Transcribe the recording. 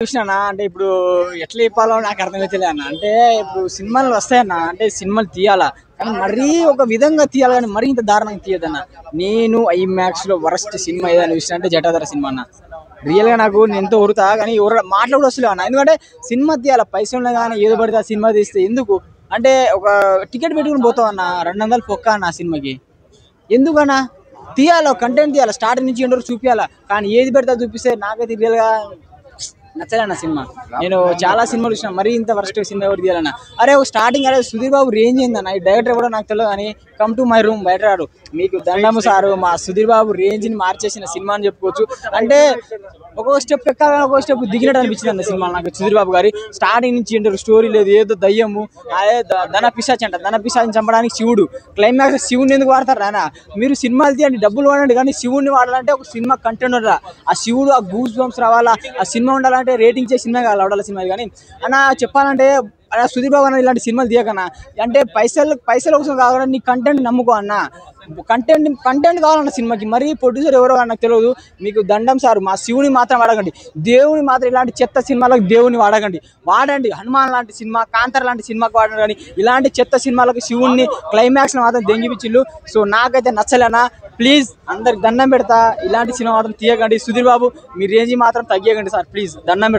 చూసినానా అంటే ఇప్పుడు ఎట్లా చెప్పాలో నాకు అర్థమైతలే అన్న. అంటే ఇప్పుడు సినిమాలు వస్తాయన్న, అంటే సినిమాలు తీయాలా కానీ మరీ ఒక విధంగా తీయాలి కానీ మరీ ఇంత దారుణంగా తీయదన్న. నేను ఐమాక్స్ లో వరస్ట్ సినిమా ఏదైనా చూసిన అంటే జటాధర సినిమా అన్న. రియల్ గా నాకు నేను ఎంతో ఉరుతా కానీ ఎవరు మాటలు కూడా వస్తలేవు అన్న. ఎందుకంటే సినిమా తీయాలి పైసలు కానీ ఏదో పడితే ఆ సినిమా తీస్తే ఎందుకు అంటే ఒక టికెట్ పెట్టుకుని పోతావు అన్న, 200 పొక్క అన్న ఆ సినిమాకి. ఎందుకన్నా తీయాలి, కంటెంట్ తీయాలి, స్టార్టింగ్ నుంచి ఎండ్ వరకు చూపించాలా. కానీ ఏది పెడితే చూపిస్తే నాకైతే రియల్ గా నచ్చలేన్న సినిమా. నేను చాలా సినిమాలు చూసిన, మరీ ఇంత వరస్ట్ సినిమా ఎవరు తీయాలన్న. అరే ఒక స్టార్టింగ్ అరే సుధీర్ బాబు రేంజ్ ఏందన్న, ఈ డైరెక్టర్ కూడా నాకు తెలియదు కానీ కమ్ టు మై రూమ్ బయట రాడు మీకు దండము సారు, మా సుధీర్ బాబు రేంజ్ ని మార్చేసిన సినిమా అని చెప్పుకోవచ్చు. అంటే ఒక్కొక్క స్టెప్ ఎక్కాలని ఒక్కొక్క స్టెప్ దిగినట్టు అనిపించింది అన్న సినిమా నాకు. సుధీర్ బాబు గారి స్టార్టింగ్ నుంచి ఏంటారు స్టోరీ లేదు, ఏదో దయ్యము, అదే ధన పిశాచి అంట, ధన పిశాచిని చంపడానికి శివుడు, క్లైమాక్స్ శివుని ఎందుకు వాడతారు నాన్న? మీరు సినిమాలు తీయండి, డబ్బులు వాడండి, కానీ శివుడిని వాడాలంటే ఒక సినిమా కంటెంట్ ఉండాలి. ఆ శివుడు ఆ గూస్ బంప్స్ రావాలా, ఆ సినిమా ఉండాలంటే రేటింగ్ చేసి సినిమా కావాలి అవడాల సినిమా. కానీ అన్న చెప్పాలంటే సుధీర్ బాబు అన్న ఇలాంటి సినిమాలు తీయకన్నా. అంటే పైసల కోసం కావాలని నీ కంటెంట్ నమ్ముకో అన్న. కంటెంట్ కావాలన్న సినిమాకి. మరీ ప్రొడ్యూసర్ ఎవరో నాకు తెలియదు, మీకు దండం సార్, మా శివుని మాత్రం వాడకండి, దేవుని మాత్రం ఇలాంటి చెత్త సినిమాలకు దేవుని వాడకండి. వాడండి హనుమాన్ లాంటి సినిమా, కాంతార లాంటి సినిమాకి వాడండి, కానీ ఇలాంటి చెత్త సినిమాలకు శివుణ్ణి క్లైమాక్స్ మాత్రం దెంగిపిచ్చిళ్ళు. సో నాకైతే నచ్చలేనా. ప్లీజ్ అందరికి దండం పెడతా, ఇలాంటి సినిమా మాత్రం తీయకండి. సుధీర్ బాబు మీ రేంజ్ మాత్రం తగ్గియకండి సార్, ప్లీజ్ దండం పెడతా.